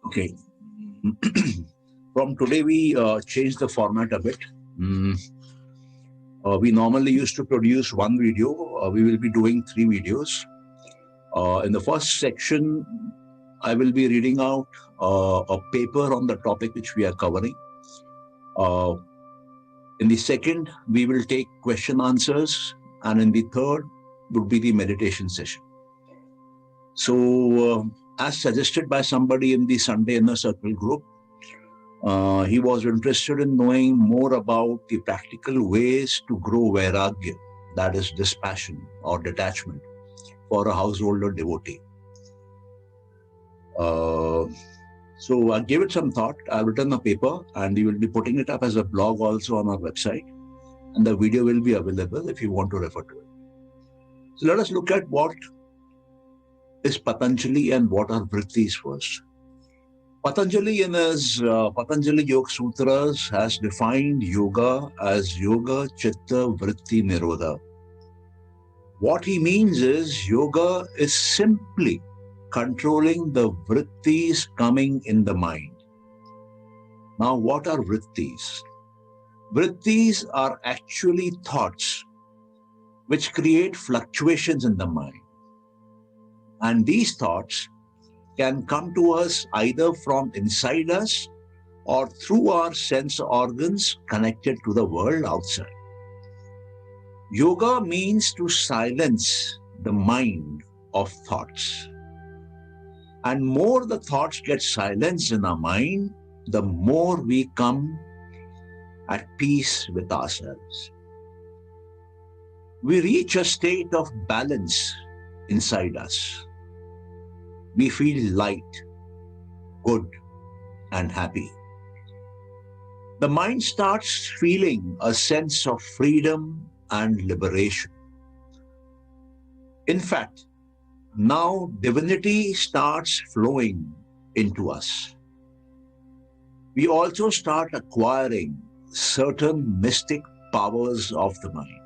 Okay. From today, we changed the format a bit. Mm, we normally used to produce one video. We will be doing three videos. In the first section, I will be reading out a paper on the topic which we are covering. Uh, in the second, we will take question answers. And in the third, would be the meditation session. So, as suggested by somebody in the Sunday Inner Circle group, he was interested in knowing more about the practical ways to grow Vairagya, that is dispassion or detachment, for a householder devotee. So I gave it some thought. I've written a paper and we will be putting it up as a blog also on our website. And the video will be available if you want to refer to it. So let us look at what is Patanjali and what are vrittis first. Patanjali in his Patanjali Yoga Sutras has defined yoga as yoga chitta vritti nirodha. What he means is yoga is simply controlling the vrittis coming in the mind. Now, what are vrittis? Vrittis are actually thoughts which create fluctuations in the mind. And these thoughts can come to us either from inside us or through our sense organs connected to the world outside. Yoga means to silence the mind of thoughts. And more the thoughts get silenced in our mind, the more we come at peace with ourselves. We reach a state of balance inside us. We feel light, good, and happy. The mind starts feeling a sense of freedom and liberation. In fact, now divinity starts flowing into us. We also start acquiring certain mystic powers of the mind.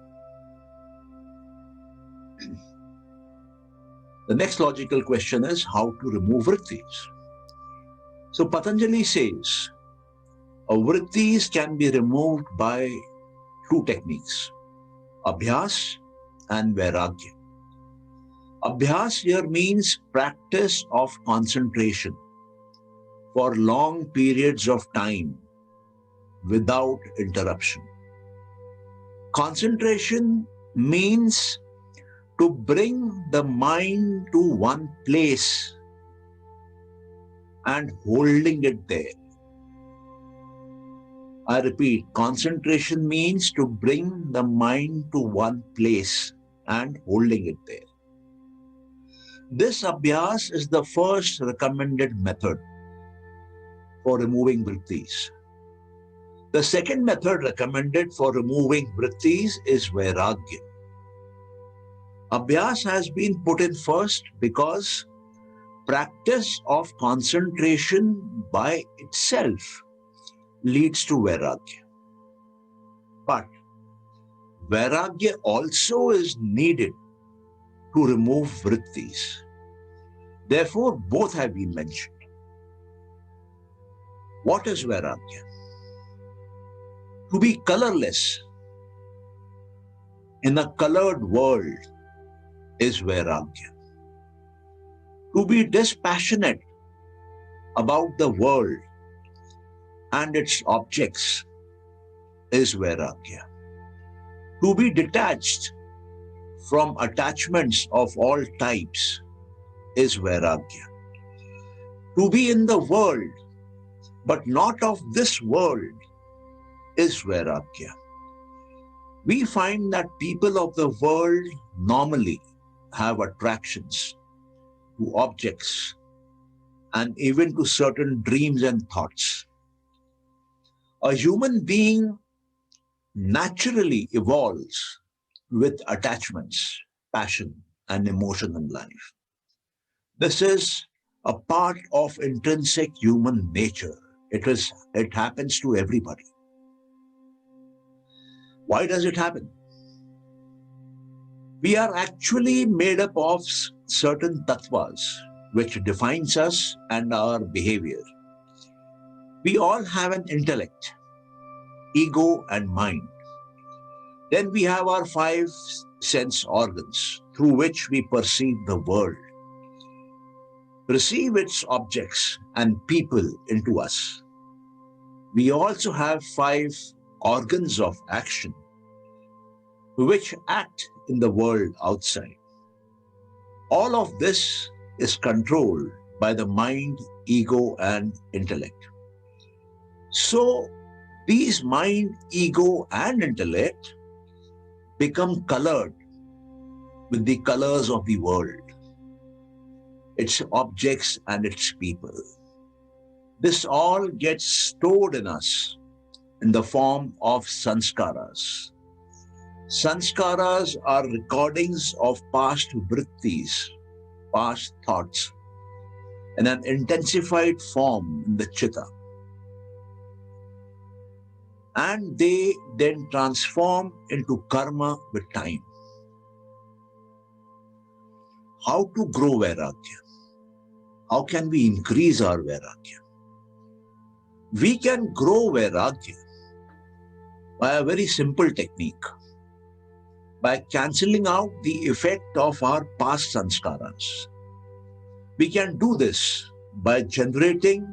The next logical question is how to remove vrittis. So Patanjali says, vrittis can be removed by two techniques, abhyas and vairagya. Abhyas here means practice of concentration for long periods of time without interruption. Concentration means to bring the mind to one place and holding it there. I repeat, concentration means to bring the mind to one place and holding it there. This abhyas is the first recommended method for removing vrittis. The second method recommended for removing vrittis is vairagya. Abhyas has been put in first because practice of concentration by itself leads to vairagya. But vairagya also is needed to remove vrittis. Therefore, both have been mentioned. What is vairagya? To be colorless in a colored world is vairagya. To be dispassionate about the world and its objects is vairagya. To be detached from attachments of all types is vairagya. To be in the world but not of this world is vairagya. We find that people of the world normally have attractions to objects and even to certain dreams and thoughts. A human being naturally evolves with attachments, passion, and emotion in life. This is a part of intrinsic human nature. It happens to everybody. Why does it happen? We are actually made up of certain tattvas, which defines us and our behavior. We all have an intellect, ego and mind. Then we have our five sense organs through which we perceive the world, receive its objects and people into us. We also have five organs of action which act in the world outside. All of this is controlled by the mind, ego, and intellect. So these mind, ego, and intellect become colored with the colors of the world, its objects and its people. This all gets stored in us in the form of sanskaras. Sanskaras are recordings of past vrittis, past thoughts, in an intensified form in the chitta. And they then transform into karma with time. How to grow Vairagya? How can we increase our Vairagya? We can grow Vairagya by a very simple technique, by cancelling out the effect of our past sanskaras. We can do this by generating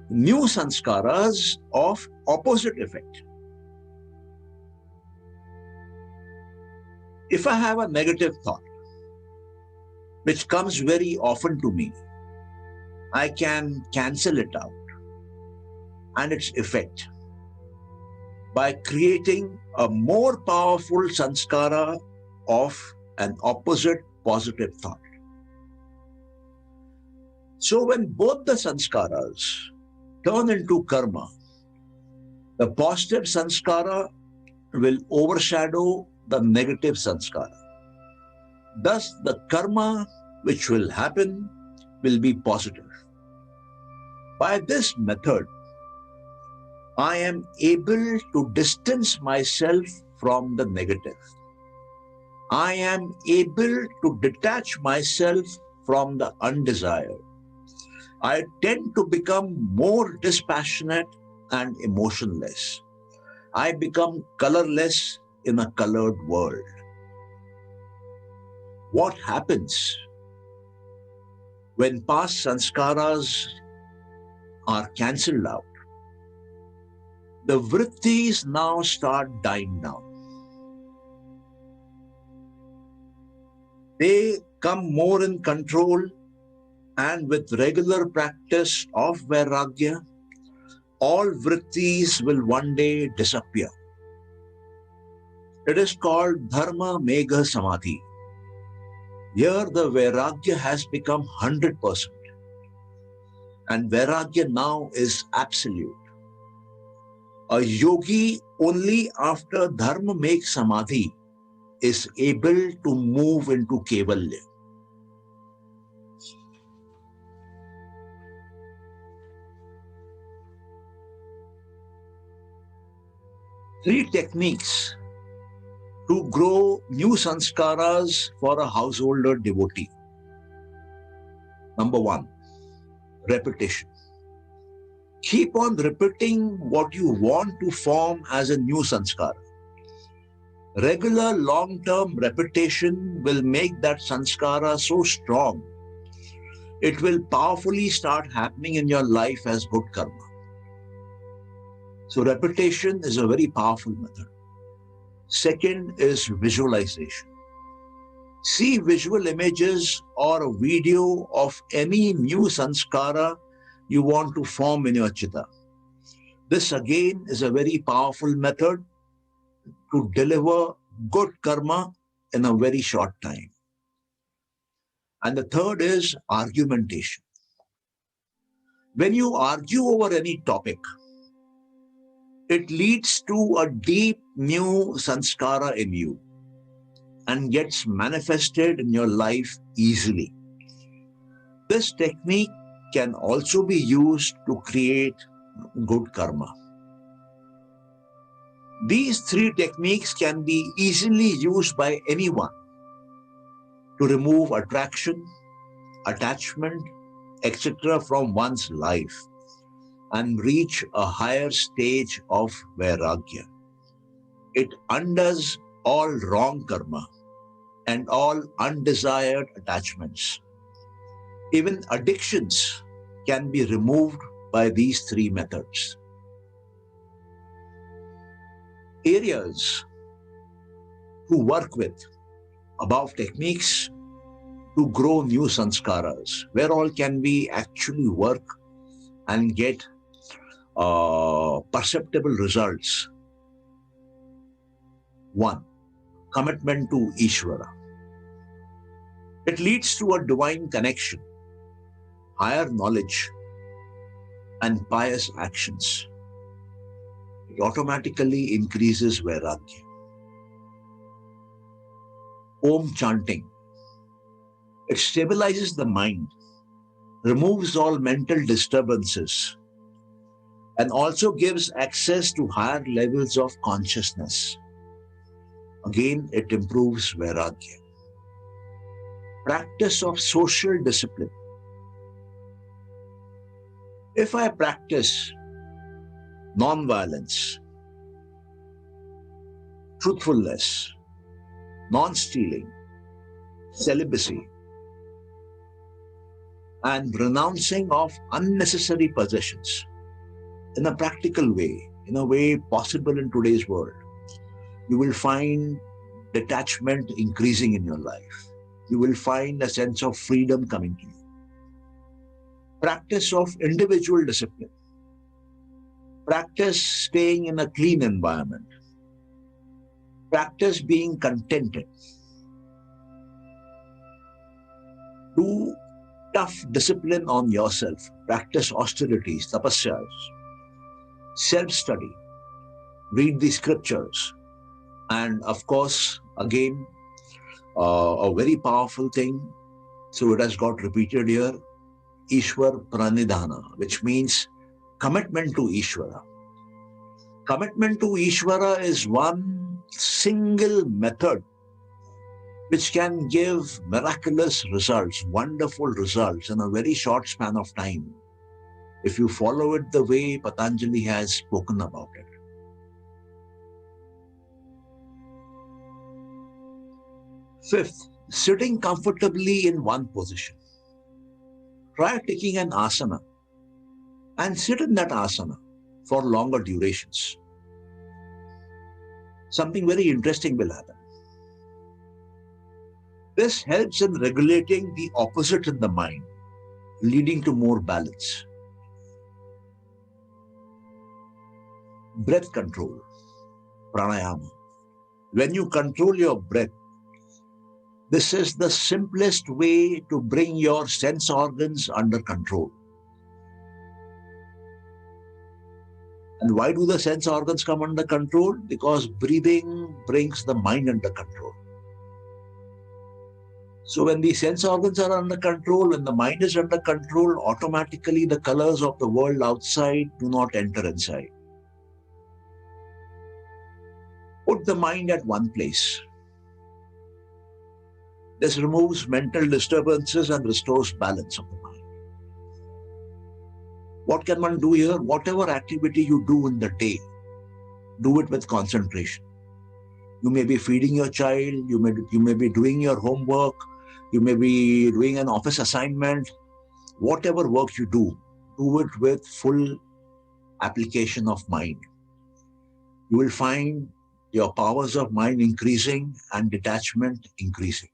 new sanskaras of opposite effect. If I have a negative thought, which comes very often to me, I can cancel it out and its effect by creating a more powerful sanskara of an opposite positive thought. So when both the sanskaras turn into karma, the positive sanskara will overshadow the negative sanskara. Thus, the karma which will happen will be positive. By this method, I am able to distance myself from the negative. I am able to detach myself from the undesired. I tend to become more dispassionate and emotionless. I become colorless in a colored world. What happens when past sanskaras are cancelled out? The vrittis now start dying down. They come more in control, and with regular practice of Vairagya, all vrittis will one day disappear. It is called Dharma Megha Samadhi. Here the Vairagya has become 100%. And Vairagya now is absolute. A yogi only after Dharma Megha Samadhi is able to move into Kevalya. Three techniques to grow new sanskaras for a householder devotee. Number one, repetition. Keep on repeating what you want to form as a new sanskara. Regular long-term repetition will make that sanskara so strong, it will powerfully start happening in your life as good karma. So repetition is a very powerful method. Second is visualization. See visual images or a video of any new sanskara you want to form in your chitta. This again is a very powerful method to deliver good karma in a very short time. And the third is argumentation. When you argue over any topic, it leads to a deep new sanskara in you and gets manifested in your life easily. This technique can also be used to create good karma. These three techniques can be easily used by anyone to remove attraction, attachment, etc. from one's life and reach a higher stage of Vairagya. It undoes all wrong karma and all undesired attachments. Even addictions can be removed by these three methods. Areas to work with: above techniques to grow new sanskaras. Where all can we actually work and get perceptible results? 1. Commitment to Ishvara. It leads to a divine connection, higher knowledge, and pious actions. It automatically increases Vairagya. Om chanting. It stabilizes the mind, removes all mental disturbances, and also gives access to higher levels of consciousness. Again, it improves Vairagya. Practice of social discipline. If I practice non-violence, truthfulness, non-stealing, celibacy, and renouncing of unnecessary possessions in a practical way, in a way possible in today's world, you will find detachment increasing in your life. You will find a sense of freedom coming to you. Practice of individual discipline. Practice staying in a clean environment. Practice being contented. Do tough discipline on yourself. Practice austerities, tapasyas, self-study, read the scriptures, and of course, again, a very powerful thing, so it has got repeated here, Ishwar Pranidhana, which means commitment to Ishvara. Commitment to Ishvara is one single method which can give miraculous results, wonderful results in a very short span of time, if you follow it the way Patanjali has spoken about it. Fifth, sitting comfortably in one position. Try taking an asana and sit in that asana for longer durations. Something very interesting will happen. This helps in regulating the opposite in the mind, leading to more balance. Breath control, pranayama. When you control your breath, this is the simplest way to bring your sense organs under control. And why do the sense organs come under control? Because breathing brings the mind under control. So when the sense organs are under control, when the mind is under control, automatically the colors of the world outside do not enter inside. Put the mind at one place. This removes mental disturbances and restores balance of the mind. What can one do here? Whatever activity you do in the day, do it with concentration. You may be feeding your child, you may be doing your homework, you may be doing an office assignment. Whatever work you do it with full application of mind. You will find your powers of mind increasing and detachment increasing.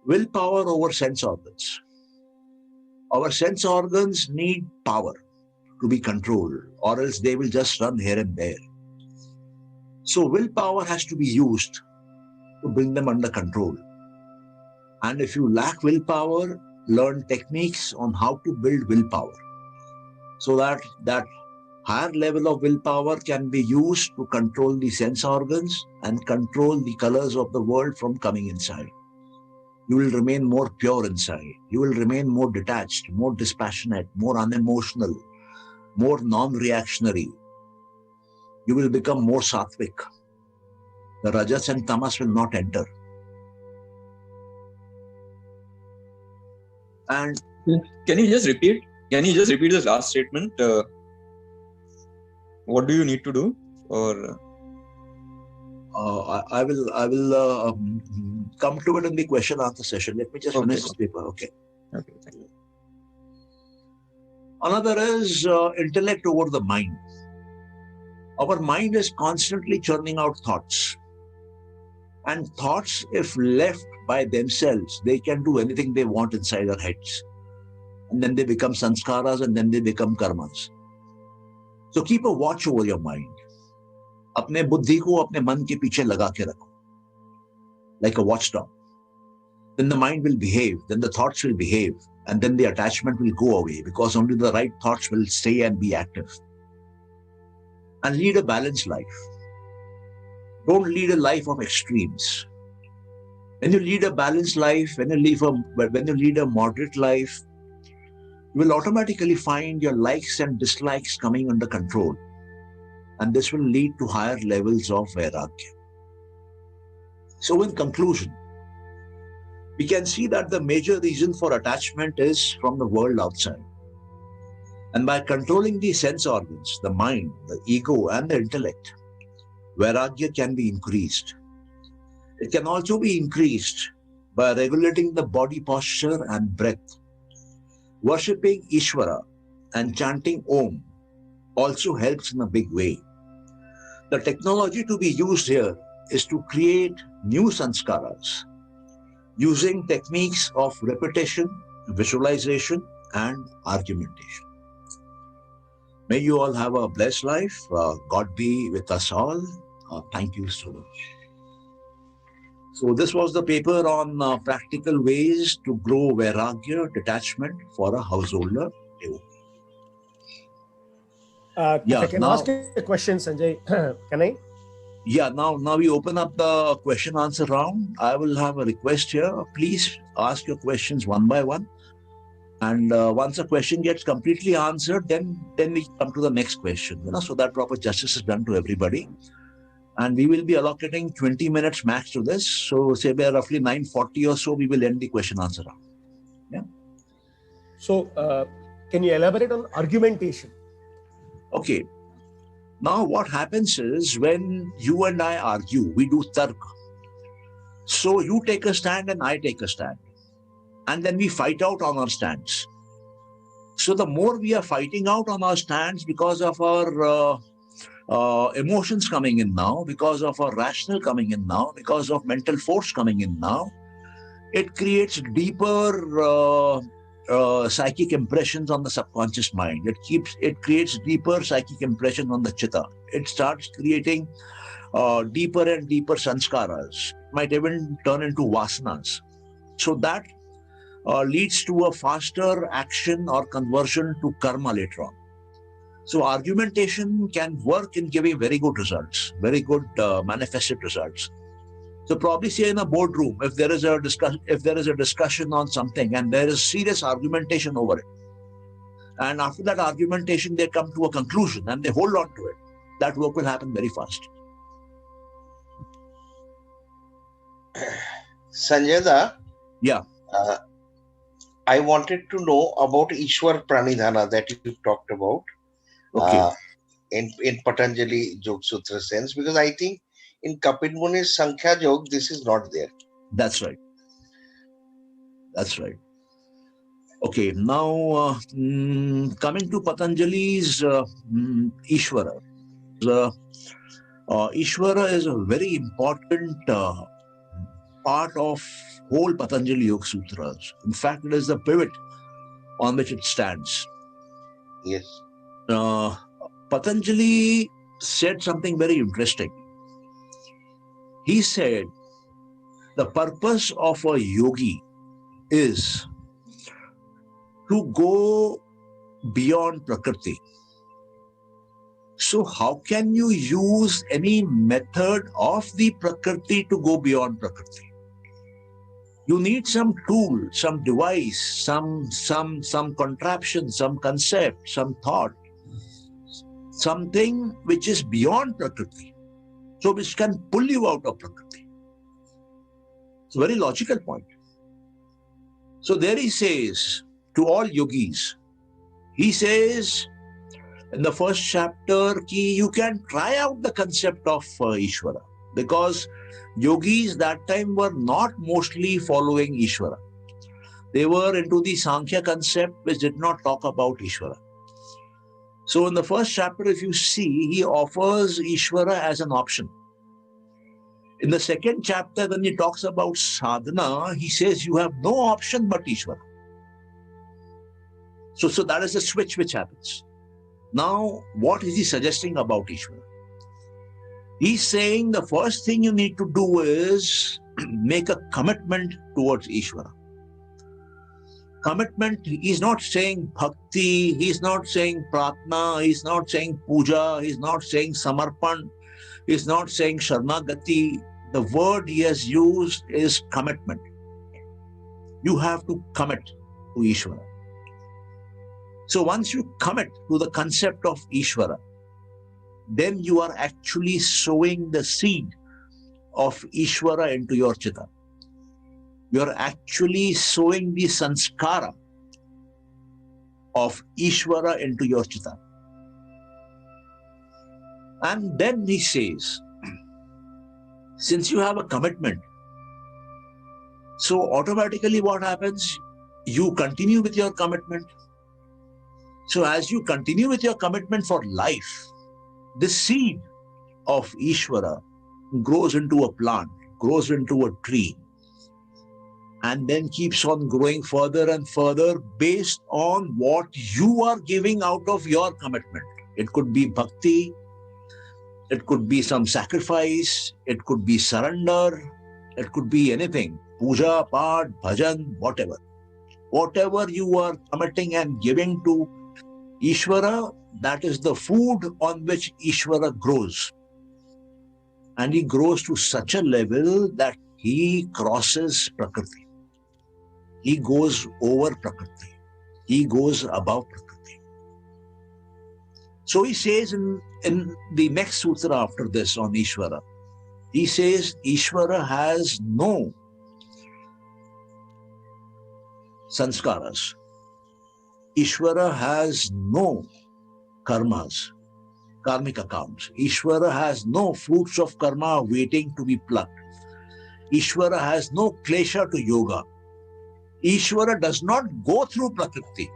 Willpower over sense organs. Our sense organs need power to be controlled, or else they will just run here and there. So willpower has to be used to bring them under control. And if you lack willpower, learn techniques on how to build willpower, so that higher level of willpower can be used to control the sense organs and control the colors of the world from coming inside. You will remain more pure inside. You will remain more detached, more dispassionate, more unemotional, more non-reactionary. You will become more sattvic. The rajas and tamas will not enter. And can you just repeat this last statement? What do you need to do? Or I will come to it in the question answer session. Let me just finish this paper. Okay. Okay. Thank you. Another is intellect over the mind. Our mind is constantly churning out thoughts. And thoughts, if left by themselves, they can do anything they want inside our heads. And then they become sanskaras and then they become karmas. So keep a watch over your mind. अपने बुद्धि को अपने मन के पीछे लगा के रखो. Like a watchdog. Then the mind will behave, then the thoughts will behave, and then the attachment will go away because only the right thoughts will stay and be active. And lead a balanced life. Don't lead a life of extremes. When you lead a balanced life, when you lead a moderate life, you will automatically find your likes and dislikes coming under control. And this will lead to higher levels of Vairagya. So in conclusion, we can see that the major reason for attachment is from the world outside. And by controlling the sense organs, the mind, the ego, and the intellect, Vairagya can be increased. It can also be increased by regulating the body posture and breath. Worshipping Ishvara and chanting Om also helps in a big way. The technology to be used here is to create new sanskaras using techniques of repetition, visualization, and argumentation. May you all have a blessed life. God be with us all. Thank you so much. So this was the paper on practical ways to grow Vairagya, detachment for a householder. If I can ask a question, Sanjay, can I? Yeah, now we open up the question answer round. I will have a request here. Please ask your questions one by one. And once a question gets completely answered, then we come to the next question, so that proper justice is done to everybody. And we will be allocating 20 minutes max to this. So say by roughly 9:40 or so, we will end the question answer round. Yeah. So can you elaborate on argumentation? Okay. Now what happens is when you and I argue, we do tarka. So you take a stand and I take a stand. And then we fight out on our stands. So the more we are fighting out on our stands because of our emotions coming in now, because of our rational coming in now, because of mental force coming in now, it creates deeper psychic impressions on the subconscious mind. It creates deeper psychic impressions on the chitta. It starts creating deeper and deeper sanskaras. It might even turn into vasanas. So that leads to a faster action or conversion to karma later on. So argumentation can work in giving very good results, very good manifested results. So probably say in a boardroom, if there is a discussion on something and there is serious argumentation over it, and after that argumentation they come to a conclusion and they hold on to it, that work will happen very fast. Sanjay, yeah. I wanted to know about Ishwar Pranidhana that you talked about. Okay. In Patanjali Yoga Sutra sense, because I think in Kapil Muni's Sankhya Yoga, this is not there. That's right. Okay, now coming to Patanjali's Ishvara. Ishvara is a very important part of whole Patanjali Yoga Sutras. In fact, it is the pivot on which it stands. Yes. Patanjali said something very interesting. He said, the purpose of a yogi is to go beyond Prakriti. So how can you use any method of the Prakriti to go beyond Prakriti? You need some tool, some device, some contraption, some concept, some thought, something which is beyond Prakriti, so which can pull you out of Prakriti. It's a very logical point. So there he says to all yogis, he says in the first chapter, you can try out the concept of Ishvara, because yogis that time were not mostly following Ishvara. They were into the Sankhya concept, which did not talk about Ishvara. So in the first chapter, if you see, he offers Ishvara as an option. In the second chapter, when he talks about sadhana, he says you have no option but Ishvara. So that is the switch which happens. Now, what is he suggesting about Ishvara? He's saying the first thing you need to do is make a commitment towards Ishvara. Commitment, he's not saying bhakti, he's not saying pratna, he's not saying puja, he's not saying samarpan, he's not saying sharnagati. The word he has used is commitment. You have to commit to Ishvara. So once you commit to the concept of Ishvara, then you are actually sowing the seed of Ishvara into your chitta. You are actually sowing the sanskara of Ishvara into your chitta. And then he says, since you have a commitment, so automatically what happens? You continue with your commitment. So as you continue with your commitment for life, the seed of Ishvara grows into a plant, grows into a tree, and then keeps on growing further and further based on what you are giving out of your commitment. It could be bhakti, it could be some sacrifice, it could be surrender, it could be anything, puja, path, bhajan, whatever. Whatever you are committing and giving to Ishvara, that is the food on which Ishvara grows. And he grows to such a level that he crosses Prakriti. He goes over Prakriti. He goes above Prakriti. So he says in the next sutra after this on Ishvara, he says Ishvara has no sanskaras. Ishvara has no karmas, karmic accounts. Ishvara has no fruits of karma waiting to be plucked. Ishvara has no klesha to yoga. Ishvara does not go through Prakriti.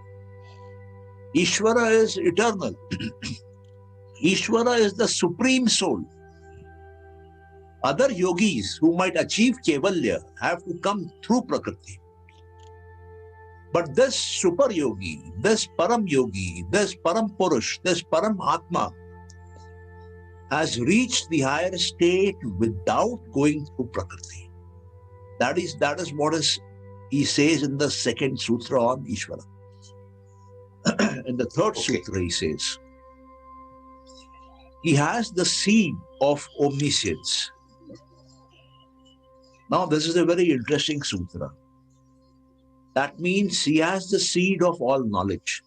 Ishvara is eternal. Ishvara is the supreme soul. Other yogis who might achieve Kevalya have to come through Prakriti. But this super yogi, this param yogi, this param purush, this param atma has reached the higher state without going through Prakriti. That is what he says in the second sutra on Ishvara. In the third sutra he says, he has the seed of omniscience. Now this is a very interesting sutra. That means he has the seed of all knowledge.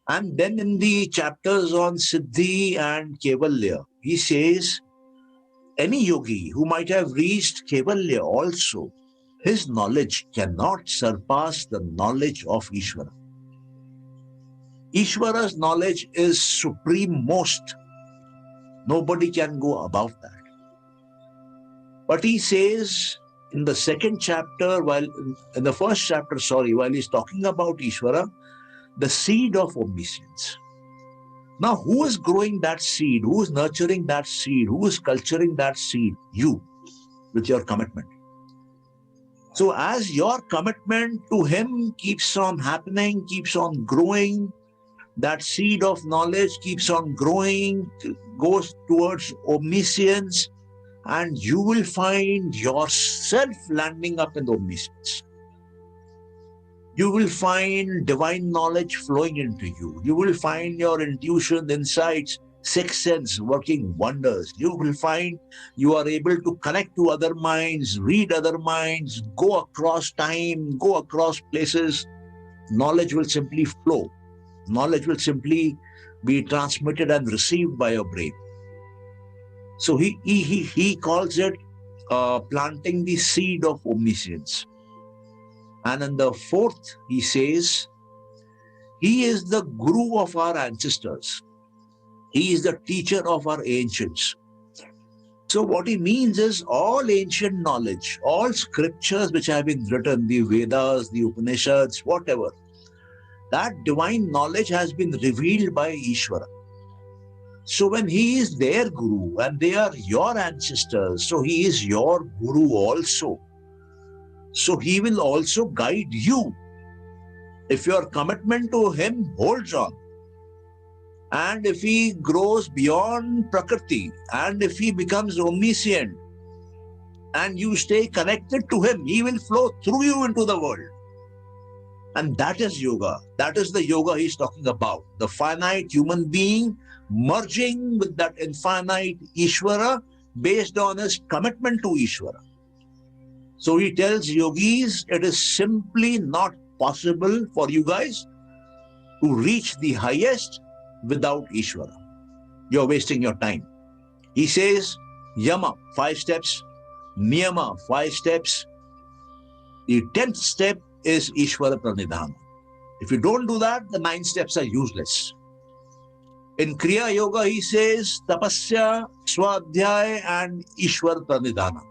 And then in the chapters on Siddhi and Kevalya, he says, any yogi who might have reached Kevalya also, his knowledge cannot surpass the knowledge of Ishvara. Ishvara's knowledge is supreme most. Nobody can go above that. But he says in the second chapter, while he's talking about Ishvara, the seed of omniscience. Now, who is growing that seed? Who is nurturing that seed? Who is culturing that seed? You, with your commitment. So as your commitment to him keeps on happening, keeps on growing, that seed of knowledge keeps on growing, goes towards omniscience, and you will find yourself landing up in the omniscience. You will find divine knowledge flowing into you. You will find your intuition, insights, sixth sense working wonders. You will find you are able to connect to other minds, read other minds, go across time, go across places. Knowledge will simply flow. Knowledge will simply be transmitted and received by your brain. So he calls it planting the seed of omniscience. And in the fourth, he says, he is the guru of our ancestors. He is the teacher of our ancients. So what he means is all ancient knowledge, all scriptures which have been written, the Vedas, the Upanishads, whatever, that divine knowledge has been revealed by Ishvara. So when he is their guru and they are your ancestors, so he is your guru also. So he will also guide you if your commitment to him holds on. And if he grows beyond Prakriti, and if he becomes omniscient, and you stay connected to him, he will flow through you into the world. And that is yoga. That is the yoga he's talking about. The finite human being merging with that infinite Ishvara based on his commitment to Ishvara. So he tells yogis, it is simply not possible for you guys to reach the highest without Ishvara. You're wasting your time. He says, Yama, 5 steps, Niyama, 5 steps. The 10th step is Ishvara Pranidhana. If you don't do that, the 9 steps are useless. In Kriya Yoga, he says, Tapasya, Swadhyaya, and Ishvara Pranidhana.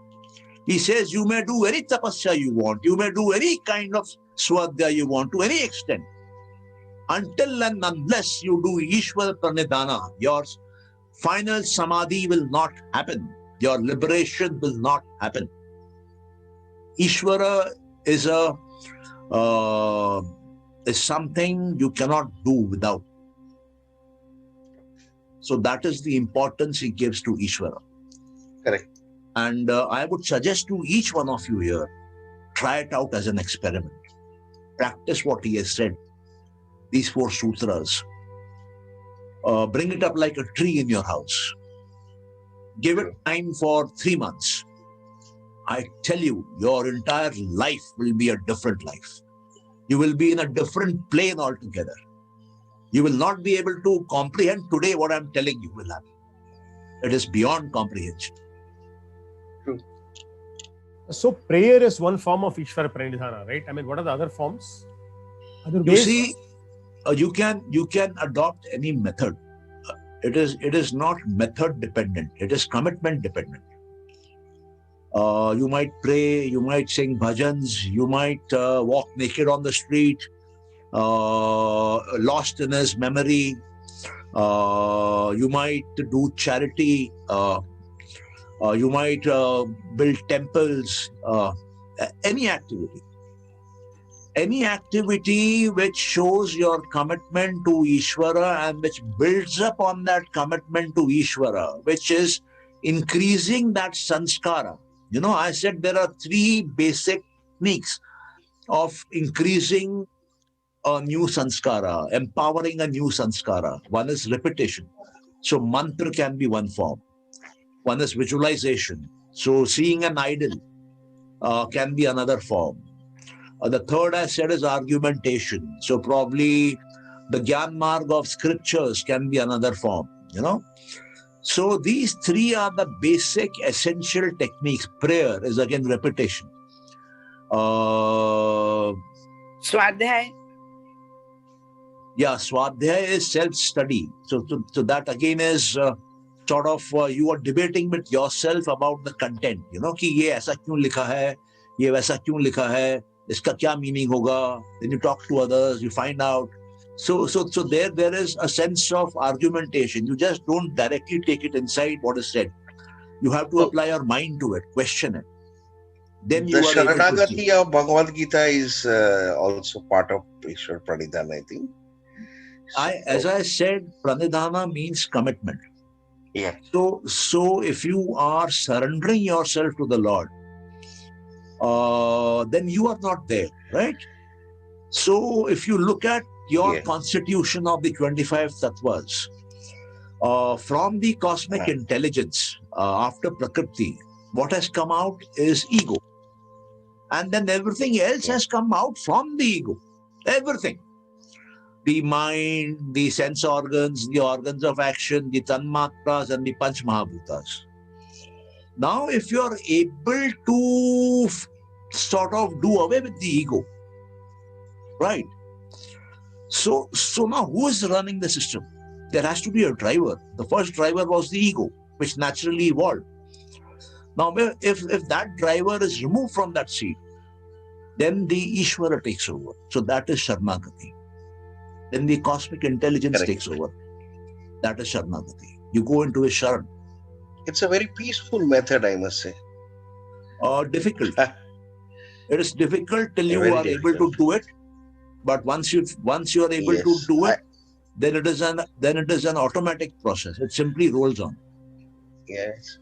He says, you may do any tapasya you want, you may do any kind of Swadhyaya you want to any extent. Until and unless you do Ishvara Pranidhana, your final Samadhi will not happen. Your liberation will not happen. Ishvara is something you cannot do without. So that is the importance he gives to Ishvara. Correct. And I would suggest to each one of you here, try it out as an experiment. Practice what he has said, these 4 sutras. Bring it up like a tree in your house. Give it time for 3 months. I tell you, your entire life will be a different life. You will be in a different plane altogether. You will not be able to comprehend today what I'm telling you will happen. It is beyond comprehension. So prayer is one form of Ishvara Pranidhana, right? I mean, what are the other forms? Other You ways? see, you can adopt any method. It is not method dependent. It is commitment dependent. You might pray, you might sing bhajans, you might walk naked on the street, lost in his memory. You might do charity. You might build temples. Any activity. Any activity which shows your commitment to Ishvara and which builds up on that commitment to Ishvara, which is increasing that sanskara. You know, I said there are 3 basic techniques of increasing a new sanskara, empowering a new sanskara. One is repetition. So mantra can be one form. One is visualization. So seeing an idol can be another form. The third I said is argumentation. So probably the Gyan Marg of scriptures can be another form, you know. So these 3 are the basic essential techniques. Prayer is again repetition. Swadhyaya. Yeah, Swadhyaya is self-study. So that again is sort of you are debating with yourself about the content. You know, कि ये ऐसा क्यों लिखा है, ये वैसा क्यों लिखा है, इसका क्या meaning होगा. Then you talk to others, you find out. So there is a sense of argumentation. You just don't directly take it inside what is said. You have to apply your mind to it, question it. Then you The are able to Sharanagati see. of Bhagavad Gita is also part of Ishvara Pranidhana, I think. As I said, Pranidhana means commitment. Yeah. So if you are surrendering yourself to the Lord, then you are not there, right? So if you look at your constitution of the 25 tattvas, from the cosmic intelligence after Prakriti, what has come out is ego. And then everything else has come out from the ego. Everything. The mind, the sense organs, the organs of action, the tanmatras and the panch mahabhutas. Now, if you are able to sort of do away with the ego Right. So now who is running the system? There has to be a driver. The first driver was the ego, which naturally evolved. Now, if that driver is removed from that seat, then the Ishvara takes over. So that is Sharanagati. Then the cosmic intelligence Correct. takes over. That is Sharanagati. You go into a Sharan. It's a very peaceful method, I must say. Difficult. It is difficult till you Very are able to difficult. do it. But once you are able to Yes, do it, then it is an automatic process. It simply rolls on. Yes.